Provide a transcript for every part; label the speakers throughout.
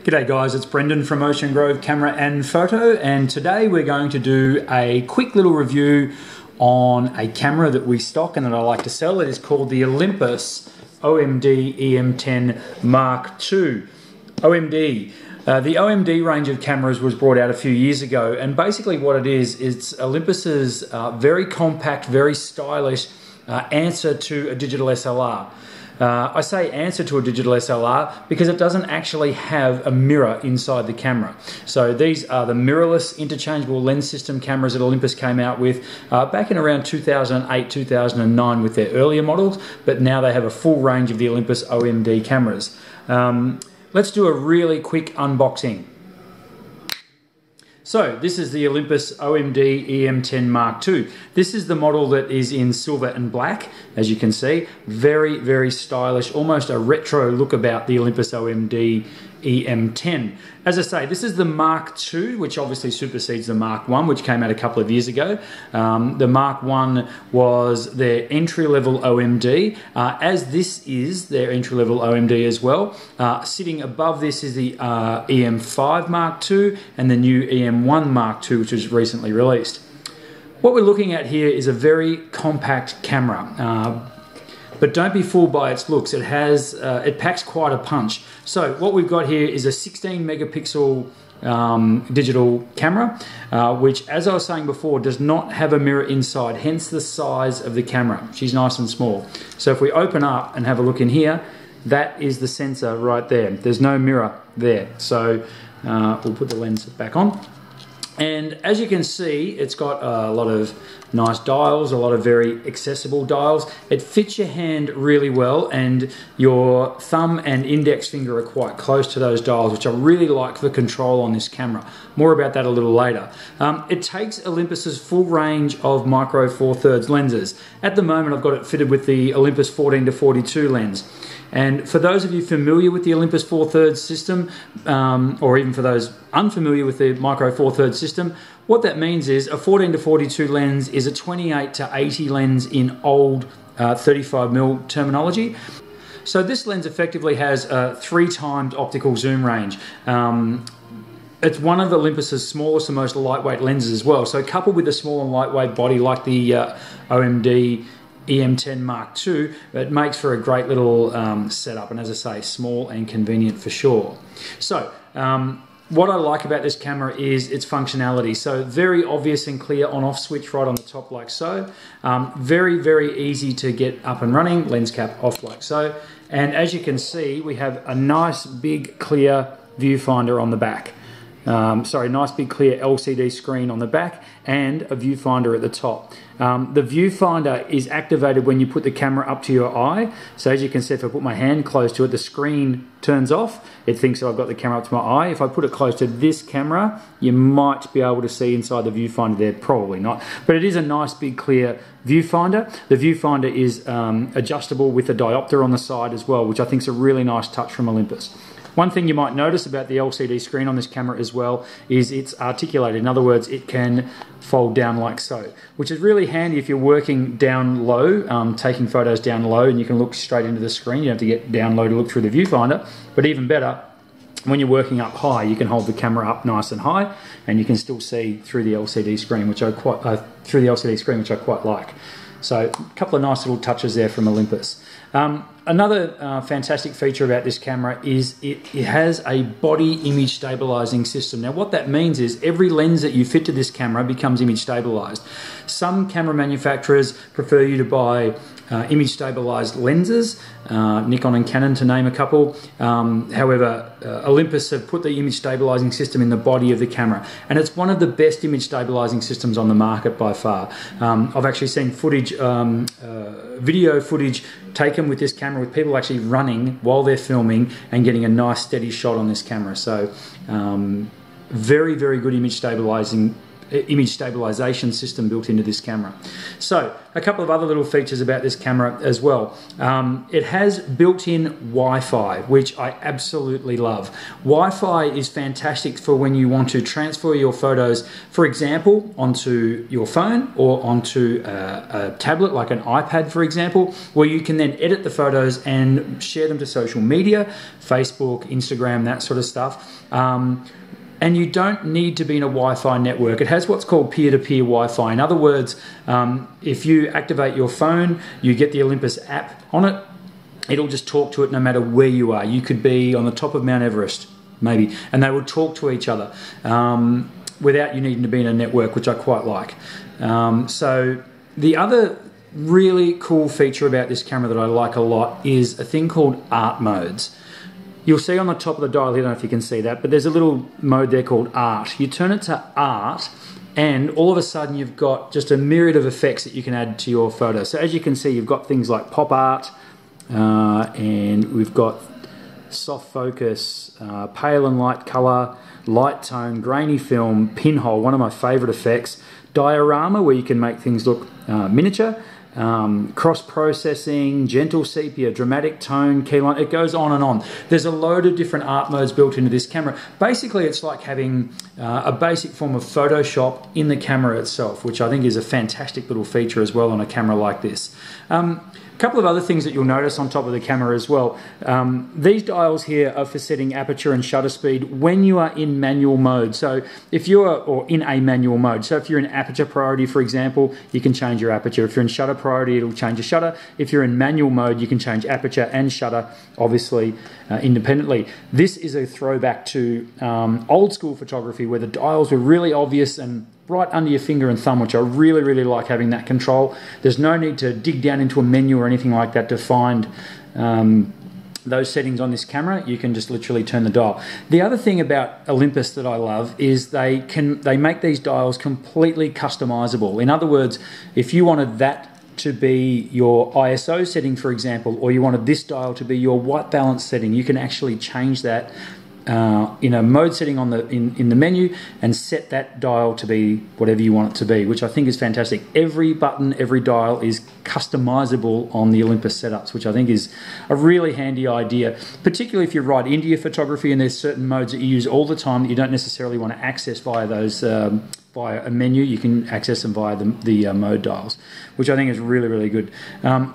Speaker 1: G'day guys, it's Brendan from Ocean Grove Camera and Photo, and today we're going to do a quick little review on a camera that we stock and that I like to sell. It is called the Olympus OMD E M10 Mark II. OMD. The OMD range of cameras was brought out a few years ago, and basically what it is, it's Olympus's very compact, very stylish answer to a digital SLR. I say answer to a digital SLR because it doesn't actually have a mirror inside the camera. So these are the mirrorless interchangeable lens system cameras that Olympus came out with back in around 2008, 2009 with their earlier models, but now they have a full range of the Olympus OMD cameras. Let's do a really quick unboxing. So this is the Olympus OMD E M10 Mark II. This is the model that is in silver and black, as you can see. Very, very stylish, almost a retro look about the Olympus OMD E M10. As I say, this is the Mark II, which obviously supersedes the Mark I, which came out a couple of years ago. The Mark I was their entry-level OMD, as this is their entry-level OMD as well. Sitting above this is the EM5 Mark II and the new EM1 Mark II, which was recently released. What we're looking at here is a very compact camera. But don't be fooled by its looks. It packs quite a punch. So what we've got here is a 16 megapixel digital camera, which, as I was saying before, does not have a mirror inside, hence the size of the camera. She's nice and small. So if we open up and have a look in here, that is the sensor right there. There's no mirror there. So we'll put the lens back on. And as you can see, it's got a lot of nice dials, a lot of very accessible dials. It fits your hand really well, and your thumb and index finger are quite close to those dials, which I really like for control on this camera. More about that a little later. It takes Olympus's full range of micro 4/3 lenses. At the moment, I've got it fitted with the Olympus 14-42 lens. And for those of you familiar with the Olympus 4/3 system, or even for those unfamiliar with the micro 4/3 system, what that means is a 14-42 lens is a 28-80 lens in old 35mm terminology. So this lens effectively has a 3 times optical zoom range. It's one of Olympus's smallest and most lightweight lenses as well. So coupled with a small and lightweight body like the OMD EM10 Mark II, it makes for a great little setup, and as I say, small and convenient for sure. So what I like about this camera is its functionality. So very obvious and clear on-off switch right on the top like so. Very, very easy to get up and running, lens cap off like so. And as you can see, we have a nice big clear viewfinder on the back. Nice big clear LCD screen on the back and a viewfinder at the top. The viewfinder is activated when you put the camera up to your eye. So as you can see, if I put my hand close to it, the screen turns off. It thinks I've got the camera up to my eye. If I put it close to this camera, you might be able to see inside the viewfinder there. Probably not. But it is a nice big clear viewfinder. The viewfinder is adjustable with a diopter on the side as well, which I think is a really nice touch from Olympus. One thing you might notice about the LCD screen on this camera as well is it's articulated. In other words, it can fold down like so, which is really handy if you're working down low, taking photos down low, and you can look straight into the screen. You don't have to get down low to look through the viewfinder. But even better, when you're working up high, you can hold the camera up nice and high, and you can still see through the LCD screen, which I quite like. So a couple of nice little touches there from Olympus. Another fantastic feature about this camera is it has a body image stabilizing system. Now what that means is every lens that you fit to this camera becomes image stabilized. Some camera manufacturers prefer you to buy image stabilized lenses, Nikon and Canon to name a couple. However, Olympus have put the image stabilizing system in the body of the camera, and it's one of the best image stabilizing systems on the market by far. I've actually seen footage, video footage taken with this camera with people actually running while they're filming and getting a nice steady shot on this camera. So very, very good image stabilizing image stabilisation system built into this camera. So a couple of other little features about this camera as well. It has built-in Wi-Fi, which I absolutely love. Wi-Fi is fantastic for when you want to transfer your photos, for example, onto your phone or onto a tablet like an iPad, for example, where you can then edit the photos and share them to social media, Facebook, Instagram, that sort of stuff. And you don't need to be in a Wi-Fi network. It has what's called peer-to-peer Wi-Fi. In other words, if you activate your phone, you get the Olympus app on it, it'll just talk to it no matter where you are. You could be on the top of Mount Everest, maybe, and they will talk to each other without you needing to be in a network, which I quite like. So the other really cool feature about this camera that I like a lot is a thing called art modes. You'll see on the top of the dial here, I don't know if you can see that, but there's a little mode there called art. You turn it to art and all of a sudden you've got just a myriad of effects that you can add to your photo. So as you can see, you've got things like pop art, and we've got soft focus, pale and light color, light tone, grainy film, pinhole, one of my favorite effects, diorama where you can make things look miniature, cross-processing, gentle sepia, dramatic tone, keyline, it goes on and on. There's a load of different art modes built into this camera. Basically, it's like having a basic form of Photoshop in the camera itself, which I think is a fantastic little feature as well on a camera like this. A couple of other things that you'll notice on top of the camera as well. These dials here are for setting aperture and shutter speed when you are in manual mode. So if you're, or in a manual mode, so if you're in aperture priority, for example, you can change your aperture. If you're in shutter priority, it'll change your shutter. If you're in manual mode, you can change aperture and shutter, obviously, independently. This is a throwback to old school photography where the dials were really obvious and right under your finger and thumb, which I really, really like having that control. There's no need to dig down into a menu or anything like that to find those settings on this camera. You can just literally turn the dial. The other thing about Olympus that I love is they make these dials completely customizable. In other words, if you wanted that to be your ISO setting, for example, or you wanted this dial to be your white balance setting, you can actually change that in a mode setting on in the menu and set that dial to be whatever you want it to be, which I think is fantastic. Every button, every dial is customizable on the Olympus setups, which I think is a really handy idea, particularly if you write India photography and there's certain modes that you use all the time that you don't necessarily want to access via those via a menu. You can access them via the mode dials, which I think is really, really good.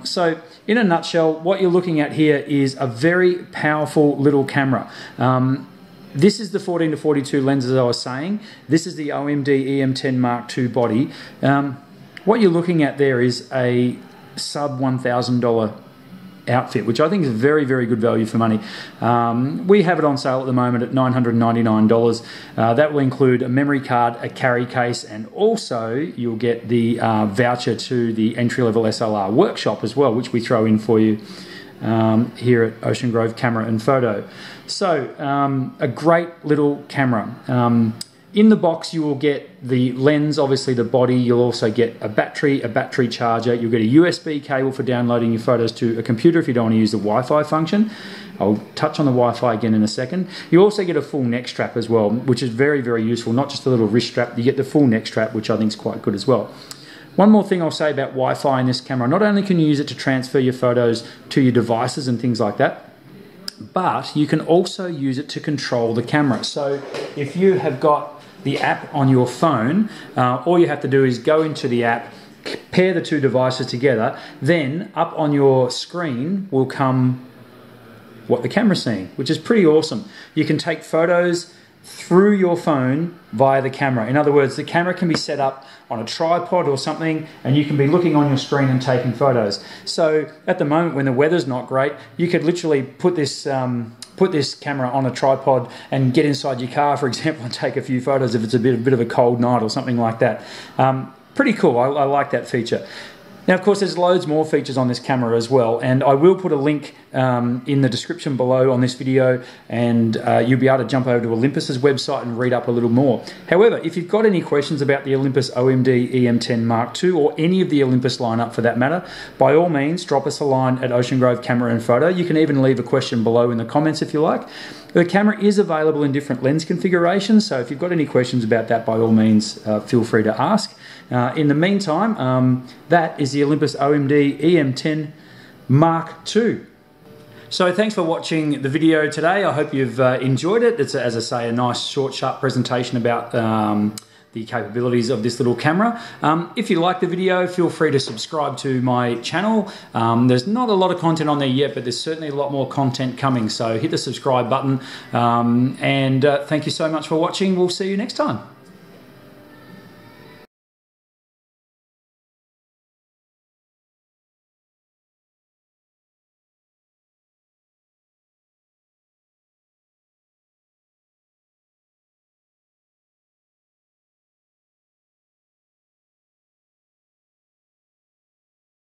Speaker 1: So in a nutshell, what you're looking at here is a very powerful little camera. This is the 14 to 42 lens, as I was saying. This is the OMD E M10 Mark II body. What you're looking at there is a sub $1,000 outfit, which I think is very, very good value for money. We have it on sale at the moment at $999. That will include a memory card, a carry case, and also you'll get the voucher to the entry-level SLR workshop as well, which we throw in for you here at Ocean Grove Camera and Photo. So a great little camera. In the box you will get the lens, obviously the body, you'll also get a battery charger, you'll get a USB cable for downloading your photos to a computer if you don't want to use the Wi-Fi function. I'll touch on the Wi-Fi again in a second. You also get a full neck strap as well, which is very, very useful, not just a little wrist strap, you get the full neck strap, which I think is quite good as well. One more thing I'll say about Wi-Fi in this camera, not only can you use it to transfer your photos to your devices and things like that, but you can also use it to control the camera. So if you have got the app on your phone, all you have to do is go into the app, pair the two devices together, then up on your screen will come what the camera's seeing, which is pretty awesome. You can take photos through your phone via the camera. In other words, the camera can be set up on a tripod or something and you can be looking on your screen and taking photos. So at the moment when the weather's not great, you could literally put this camera on a tripod and get inside your car, for example, and take a few photos if it's a bit of a cold night or something like that. Pretty cool. I like that feature. Now, of course, there's loads more features on this camera as well, and I will put a link in the description below on this video, and you'll be able to jump over to Olympus's website and read up a little more. However, if you've got any questions about the Olympus OMD E M10 Mark II or any of the Olympus lineup for that matter, by all means, drop us a line at Ocean Grove Camera and Photo. You can even leave a question below in the comments if you like. The camera is available in different lens configurations, so if you've got any questions about that, by all means, feel free to ask. In the meantime, that is the Olympus OMD E M10 Mark II. So thanks for watching the video today. I hope you've enjoyed it. It's, as I say, a nice, short, sharp presentation about the capabilities of this little camera. If you like the video, feel free to subscribe to my channel. There's not a lot of content on there yet, but there's certainly a lot more content coming. So hit the subscribe button, and thank you so much for watching. We'll see you next time.